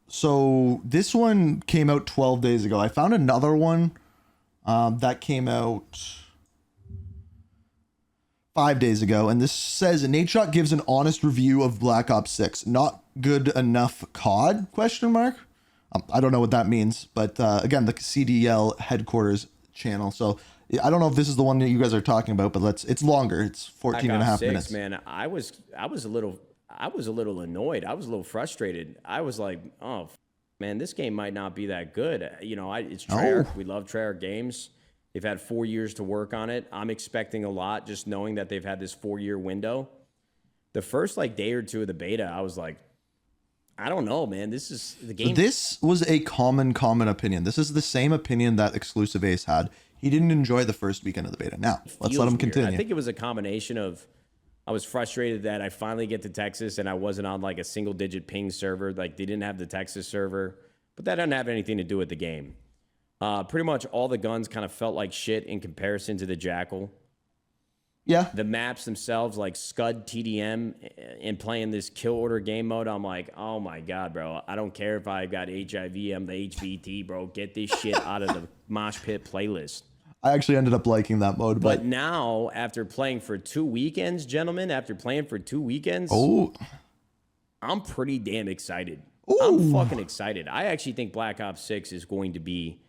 So this one came out 12 days ago. I found another one that came out 5 days ago, and this says Nadeshot gives an honest review of Black Ops 6. Not good enough COD? Question mark. I don't know what that means, but again, the CDL headquarters channel. So I don't know if this is the one that you guys are talking about, but it's longer. It's 14 and a half minutes. Man, I was a little annoyed. I was a little frustrated. I was like, oh man, this game might not be that good. You know, it's Treyarch. We love Treyarch games. They've had 4 years to work on it. I'm expecting a lot just knowing that they've had this 4-year window. The first like day or two of the beta, I was like, I don't know, man. This is the game. This was a common opinion. This is the same opinion that Exclusive Ace had. He didn't enjoy the first weekend of the beta. Now, let's let him continue. I think it was a combination of I was frustrated that I finally get to Texas and I wasn't on like a single digit ping server. Like they didn't have the Texas server, but that doesn't have anything to do with the game. Pretty much all the guns kind of felt like shit in comparison to the Jackal. Yeah. The maps themselves, like Scud TDM and playing this kill order game mode, I'm like, oh my God, bro. I don't care if I got HIV, I'm the HVT, bro. Get this shit out of the mosh pit playlist. I actually ended up liking that mode. But now, after playing for 2 weekends, gentlemen, I'm pretty damn excited. Ooh. I'm fucking excited. I actually think Black Ops 6 is going to be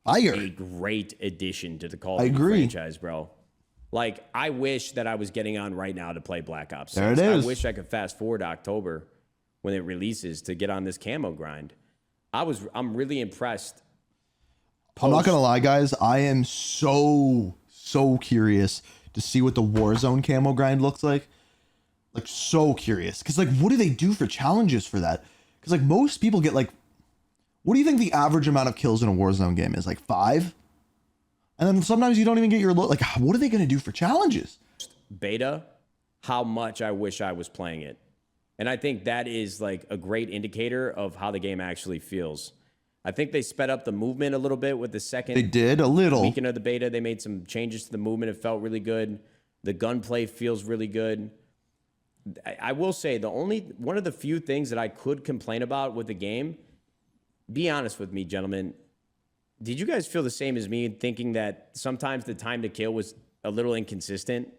a great addition to the Call of Duty franchise, bro. Like, I wish that I was getting on right now to play Black Ops 6. There it is. I wish I could fast forward to October when it releases to get on this camo grind. I'm really impressed. I'm not going to lie, guys. I am so curious to see what the Warzone camo grind looks like. Like, so curious. Because, like, what do they do for challenges for that? Because, like, most people get, like, what do you think the average amount of kills in a Warzone game is? Like 5? And then sometimes you don't even get your, like, what are they going to do for challenges? Beta, how much I wish I was playing it. And I think that is, like, a great indicator of how the game actually feels. I think they sped up the movement a little bit with the second. They did a little. Weekend of the beta, they made some changes to the movement. It felt really good. The gunplay feels really good. I will say one of the few things that I could complain about with the game. Be honest with me, gentlemen. Did you guys feel the same as me, thinking that sometimes the time to kill was a little inconsistent?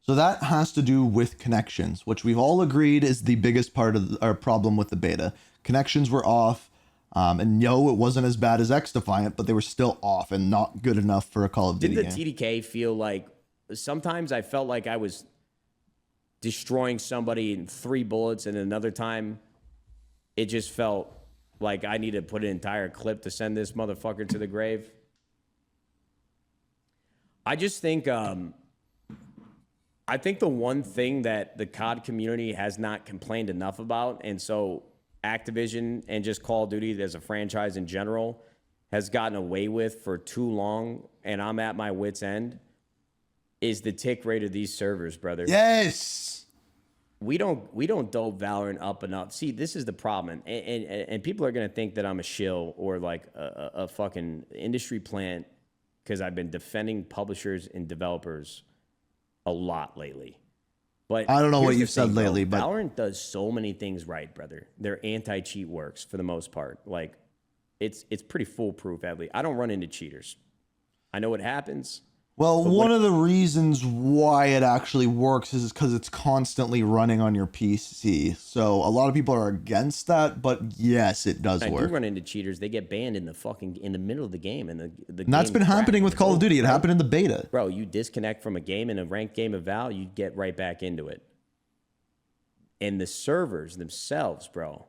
So that has to do with connections, which we've all agreed is the biggest part of our problem with the beta. Connections were off. And no, it wasn't as bad as X Defiant, but they were still off and not good enough for a Call of Duty game. Didn't the TDK feel like sometimes I felt like I was destroying somebody in 3 bullets, and another time it just felt like I need to put an entire clip to send this motherfucker to the grave? I just think the one thing that the COD community has not complained enough about, and so Activision and just Call of Duty as a franchise in general has gotten away with for too long, and I'm at my wit's end, is the tick rate of these servers, brother. Yes. We don't dope Valorant up enough. See, this is the problem, and people are gonna think that I'm a shill or like a fucking industry plant because I've been defending publishers and developers a lot lately. But I don't know what you've said lately, but Valorant does so many things right, brother. Their anti-cheat works for the most part. Like, it's pretty foolproof, at least. I don't run into cheaters. I know what happens. Well, one of the reasons why it actually works is because it's constantly running on your PC. So a lot of people are against that, but yes, it does work. I do run into cheaters. They get banned in the middle of the game, and and that's been happening with Call of Duty. It happened in the beta. Bro, you disconnect from a game in a ranked game of Val, you get right back into it. And the servers themselves, bro,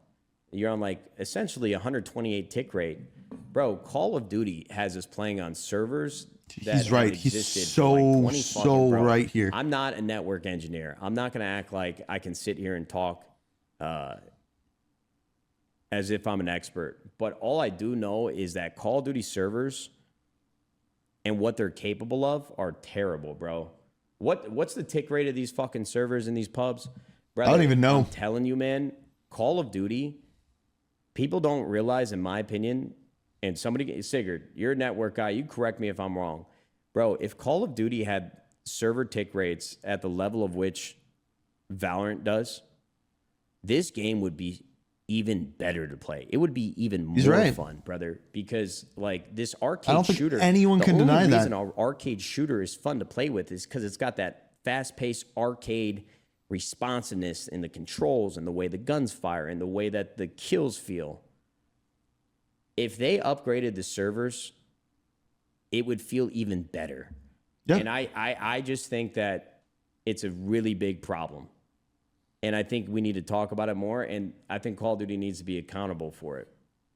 you're on like essentially 128 tick rate. Bro, Call of Duty has us playing on servers. He's right. He's so right here. I'm not a network engineer. I'm not going to act like I can sit here and talk as if I'm an expert. But all I do know is that Call of Duty servers and what they're capable of are terrible, bro. What's the tick rate of these fucking servers in these pubs? Brother, I don't even know. I'm telling you, man, Call of Duty, people don't realize, in my opinion, and somebody, Sigurd, you're a network guy. You correct me if I'm wrong. Bro, if Call of Duty had server tick rates at the level of which Valorant does, this game would be even better to play. It would be even more right. fun, brother, because like this arcade I don't think shooter, anyone can deny that. The only reason our arcade shooter is fun to play with is because it's got that fast-paced arcade responsiveness in the controls and the way the guns fire and the way that the kills feel. If they upgraded the servers, it would feel even better. Yeah. And I just think that it's a really big problem. And I think we need to talk about it more. And I think Call of Duty needs to be accountable for it.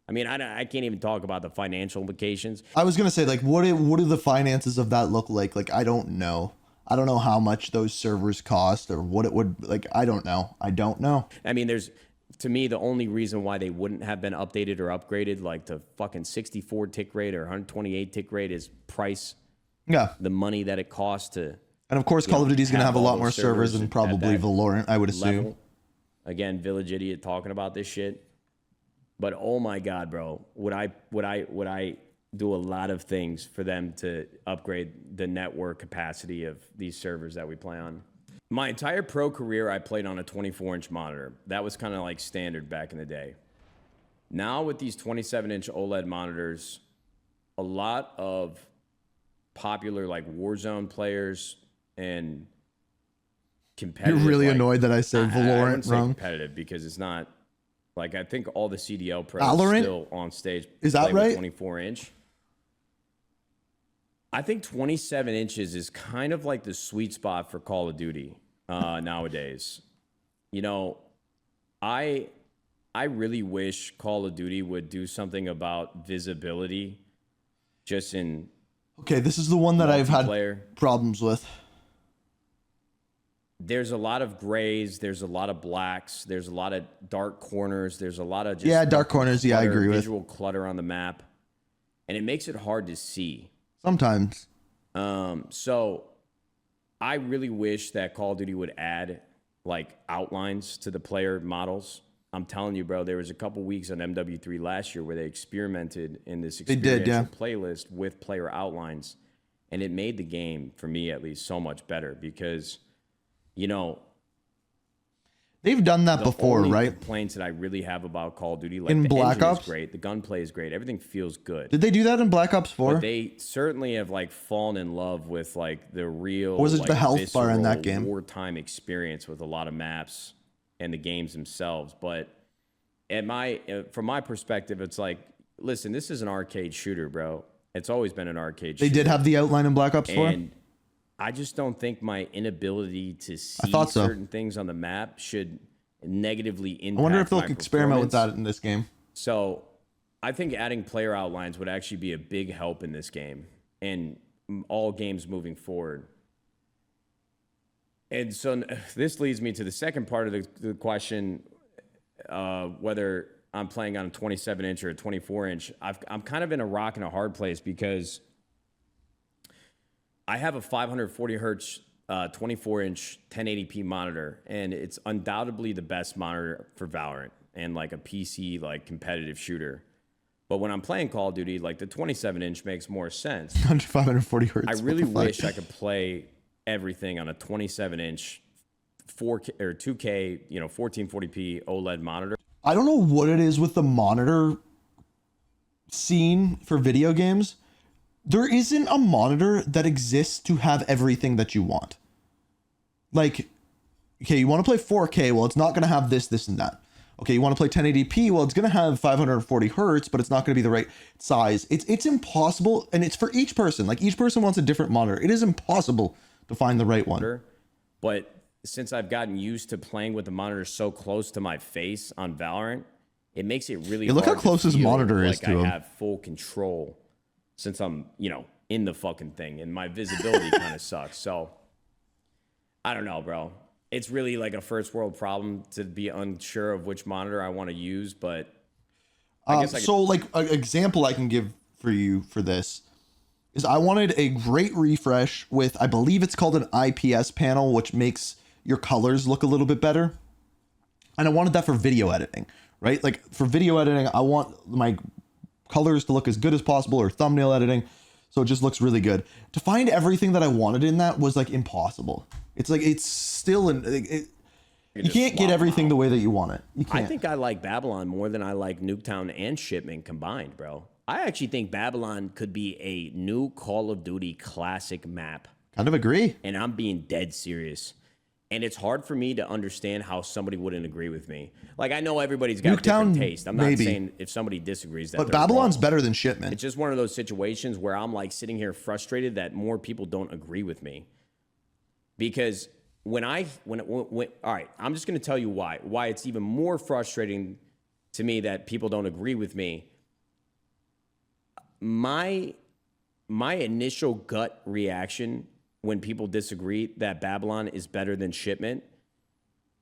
I mean, I can't even talk about the financial implications. I was going to say, like, what do the finances of that look like? Like, I don't know. I don't know how much those servers cost or what it would, like, I don't know. I mean, to me, the only reason why they wouldn't have been updated or upgraded, like to fucking 64 tick rate or 128 tick rate, is price. Yeah. The money that it costs to. And of course, Call of Duty is going to have a lot more servers than probably Valorant, I would assume. Level. Again, Village Idiot talking about this shit. But oh my God, bro, would I do a lot of things for them to upgrade the network capacity of these servers that we play on? My entire pro career, I played on a 24-inch monitor. That was kind of like standard back in the day. Now with these 27-inch OLED monitors, a lot of popular like Warzone players and competitive. You're really like, annoyed that I said Valorant wrong. Competitive because it's not like, I think all the CDL pros Valorant? still on stage. Is that right? 24-inch. I think 27 inches is kind of like the sweet spot for Call of Duty nowadays. You know, I really wish Call of Duty would do something about visibility just in. Okay, this is the one that I've had problems with. There's a lot of grays. There's a lot of blacks. There's a lot of dark corners. There's a lot of just dark corners. Yeah, I agree with visual clutter on the map, and it makes it hard to see sometimes. So I really wish that Call of Duty would add like outlines to the player models. I'm telling you, bro, there was a couple weeks on MW3 last year where they experimented in this experiential playlist with player outlines, and it made the game, for me at least, so much better because, you know, they've done that before, right? The complaints that I really have about Call of Duty, like in the Black engine Ops, is great, the gunplay is great, everything feels good. Did they do that in Black Ops 4? But they certainly have like fallen in love with like the real, or was it like, the health bar in that game? Wartime experience with a lot of maps and the games themselves. But from my perspective, it's like, listen, this is an arcade shooter, bro. It's always been an arcade shooter. They did have the outline in Black Ops 4? And I just don't think my inability to see certain things on the map should negatively impact. I wonder if they'll experiment with that in this game. So I think adding player outlines would actually be a big help in this game and all games moving forward. And so this leads me to the second part of the question, whether I'm playing on a 27-inch or a 24-inch. I'm kind of in a rock and a hard place because I have a 540 hertz 24-inch 1080p monitor, and it's undoubtedly the best monitor for Valorant and like a PC like competitive shooter. But when I'm playing Call of Duty, like the 27-inch makes more sense. 540 hertz. I really wish I could play everything on a 27-inch 4K or 2K, 1440p OLED monitor. I don't know what it is with the monitor scene for video games. There isn't a monitor that exists to have everything that you want. Like, okay, you want to play 4K, well, it's not going to have this, and that. Okay, you want to play 1080p, well, it's going to have 540 hertz, but it's not going to be the right size. It's impossible, and it's for each person. Like, each person wants a different monitor. It is impossible to find the right one. But since I've gotten used to playing with the monitor so close to my face on Valorant, it makes it really hard. Look how close his monitor is to him. I have full control since I'm, in the fucking thing, and my visibility kind of sucks. So I don't know, bro. It's really like a first world problem to be unsure of which monitor I want to use, but I guess so like an example I can give for you for this is I wanted a great refresh with, I believe it's called an IPS panel, which makes your colors look a little bit better. And I wanted that for video editing, right? Like for video editing, I want my colors to look as good as possible, or thumbnail editing, so it just looks really good. To find everything that I wanted in that was like impossible. It's like, it's still You can't get everything the way that you want it. You can't. I think I like Babylon more than I like Nuketown and Shipment combined, bro. I actually think Babylon could be a new Call of Duty classic map. Kind of agree. And I'm being dead serious. And it's hard for me to understand how somebody wouldn't agree with me. Like, I know everybody's got different taste. I'm not saying if somebody disagrees that. But Babylon's better than Shipment. It's just one of those situations where I'm like sitting here frustrated that more people don't agree with me. Because when all right, I'm just going to tell you why it's even more frustrating to me that people don't agree with me. My initial gut reaction when people disagree that Babylon is better than Shipment,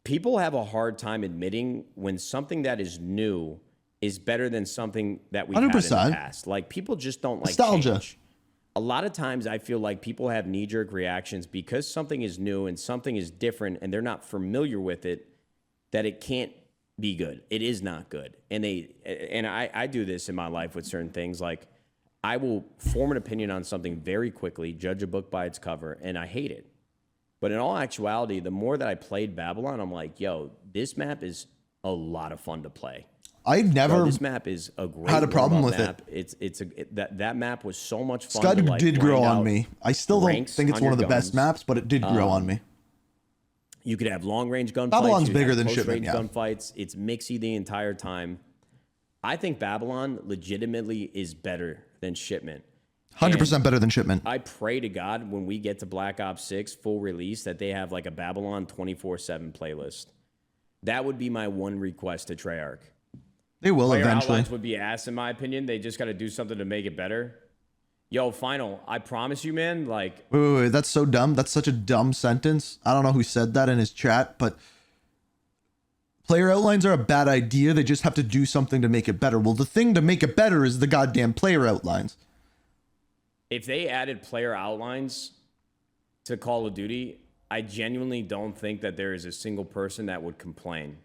people have a hard time admitting when something that is new is better than something that we've 100%. Had in the past. Like, people just don't like nostalgia. Change. A lot of times I feel like people have knee-jerk reactions because something is new and something is different and they're not familiar with it, that it can't be good. It is not good. And I do this in my life with certain things. Like, I will form an opinion on something very quickly, judge a book by its cover, and I hate it. But in all actuality, the more that I played Babylon, I'm like, yo, this map is a lot of fun to play. I've never this map is a great had a problem with map. it. That map was so much fun. Scud did grow on me. I still don't think it's one of the best maps, but it did grow on me. You could have long range gunfights. Babylon's bigger than Shipment. Yeah. Gunfights. It's mixy the entire time. I think Babylon legitimately is better than Shipment. 100% better than Shipment. I pray to God when we get to Black Ops 6 full release that they have like a Babylon 24/7 playlist. That would be my one request to Treyarch. They will Player eventually. Outlines would be ass in my opinion. They just got to do something to make it better. Yo, Final, I promise you, man, like... Wait, that's so dumb. That's such a dumb sentence. I don't know who said that in his chat, but... Player outlines are a bad idea. They just have to do something to make it better. Well, the thing to make it better is the goddamn player outlines. If they added player outlines to Call of Duty, I genuinely don't think that there is a single person that would complain.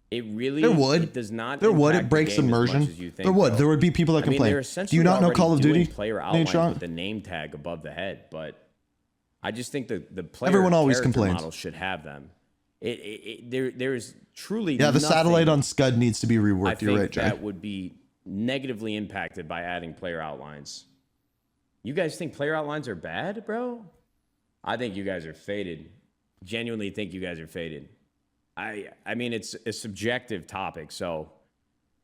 It really It does not. There would. It breaks immersion. There would. There would be people that complain. Do you not know Call of Duty? Player outlines with the name tag above the head, but I just think the player everyone always complains. Model should have them. There is truly the satellite on Scud needs to be reworked. You're right, Jay. That would be negatively impacted by adding player outlines. You guys think player outlines are bad, bro? I think you guys are faded. Genuinely think you guys are faded. I mean, it's a subjective topic, so,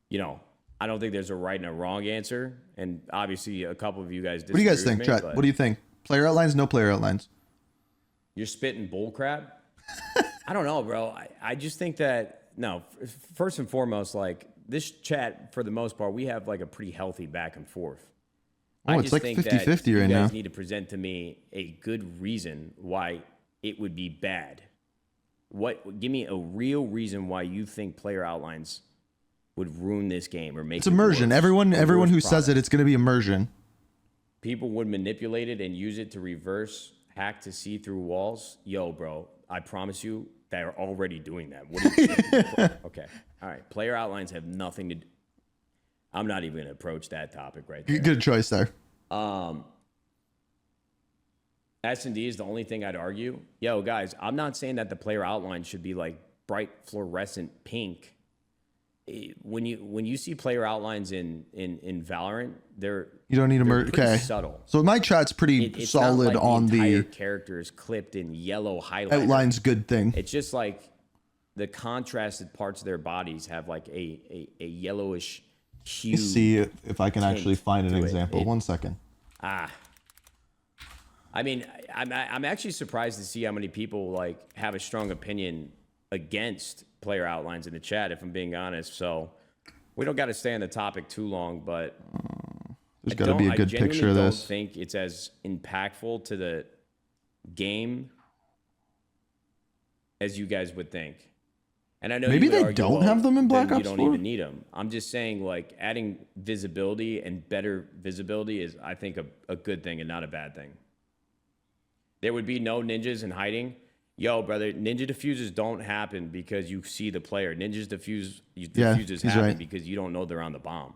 you know, I don't think there's a right and a wrong answer. And obviously, a couple of you guys disagree. What do you guys think, Chet? What do you think? Player outlines, no player outlines? You're spitting bullcrap? I don't know, bro. I just think that, no, first and foremost, like, this chat, for the most part, we have, like, a pretty healthy back and forth. Oh, it's like 50-50 right now. You guys need to present to me a good reason why it would be bad. Give me a real reason why you think player outlines would ruin this game or make it's immersion. Everyone who says it's going to be immersion. People would manipulate it and use it to reverse hack to see through walls. Yo, bro, I promise you they're already doing that. What do you Okay. All right. Player outlines have nothing to do. I'm not even going to approach that topic right there. Good choice there. S&D is the only thing I'd argue. Yo, guys, I'm not saying that the player outline should be like bright fluorescent pink. When you see player outlines in Valorant, they're okay. Subtle. So my chat's pretty it's solid not like on the characters clipped in yellow highlighter. Outlines good thing. It's just like the contrasted parts of their bodies have like a yellowish hue. Let's see if I can actually find an example. 1 second. I mean, I'm actually surprised to see how many people like have a strong opinion against player outlines in the chat, if I'm being honest. So we don't got to stay on the topic too long, but there's got to be a good picture of this. I don't think it's as impactful to the game as you guys would think. And I know maybe they don't have them in Black Ops 4. You don't even need them. I'm just saying, like, adding visibility and better visibility is, I think, a good thing and not a bad thing. There would be no ninjas in hiding. Yo, brother, ninja diffuses don't happen because you see the player. Diffuses happen because you don't know they're on the bomb.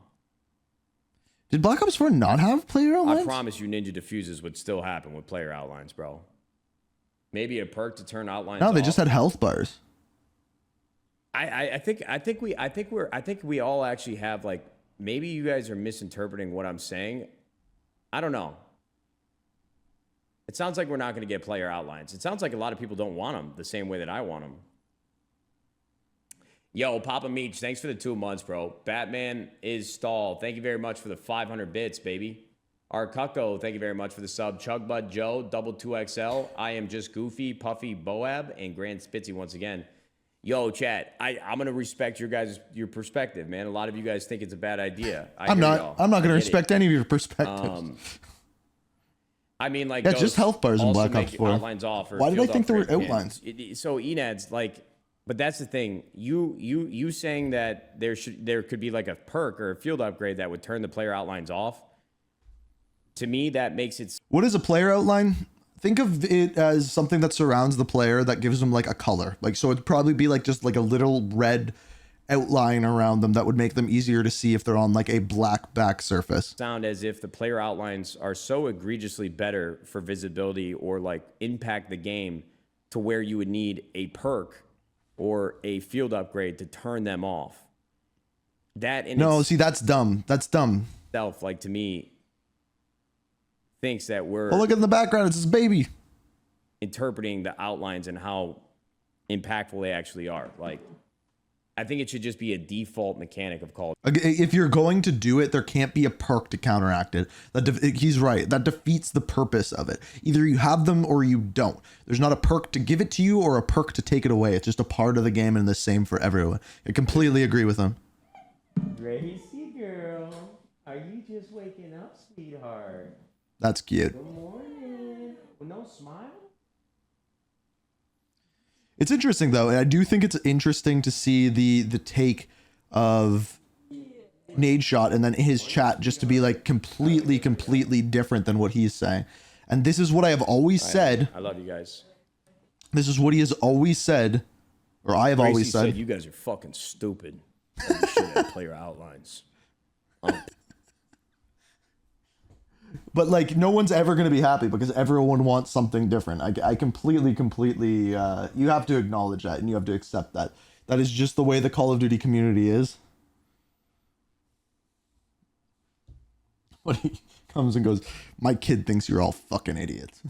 Did Black Ops 4 not have player outlines? I promise you ninja diffuses would still happen with player outlines, bro. Maybe a perk to turn outlines off. No, they just had health bars. I think we all actually have like, maybe you guys are misinterpreting what I'm saying. I don't know. It sounds like we're not going to get player outlines. It sounds like a lot of people don't want them the same way that I want them. Yo, Papa Meech, thanks for the 2 months, bro. Batman is stall. Thank you very much for the 500 bits, baby. Arcucco, thank you very much for the sub. Chugbud Joe, double 2XL. I am just Goofy, Puffy, Boab, and Grand Spitzy once again. Yo, chat, I'm going to respect your perspective, man. A lot of you guys think it's a bad idea. I'm not going to respect any of your perspectives. I mean, like, yeah, just health bars in Black Ops 4. Outlines off. Why did I think there were outlines? So Enad's like, but that's the thing. You saying that there could be like a perk or a field upgrade that would turn the player outlines off. To me, that makes it. What is a player outline? Think of it as something that surrounds the player that gives them like a color. Like, so it'd probably be like just like a little red outline around them that would make them easier to see if they're on like a black back surface. Sound as if the player outlines are so egregiously better for visibility or like impact the game to where you would need a perk or a field upgrade to turn them off. That in see, that's dumb. That's dumb. Itself, like, to me, thinks that we're. Oh, look in the background. It's his baby. Interpreting the outlines and how impactful they actually are. Like, I think it should just be a default mechanic of Call. If you're going to do it, there can't be a perk to counteract it. He's right. That defeats the purpose of it. Either you have them or you don't. There's not a perk to give it to you or a perk to take it away. It's just a part of the game and the same for everyone. I completely agree with him. Gracie girl, are you just waking up, sweetheart? That's cute. Good morning. No smile? It's interesting though, and I do think it's interesting to see the take of Nadeshot and then his chat just to be like completely different than what he's saying. And this is what I have always said. I love you guys. This is what he has always said, or I have always said. You guys are fucking stupid. You should have player outlines. But like, no one's ever going to be happy because everyone wants something different. I completely, you have to acknowledge that and you have to accept that. That is just the way the Call of Duty community is. When he comes and goes, my kid thinks you're all fucking idiots.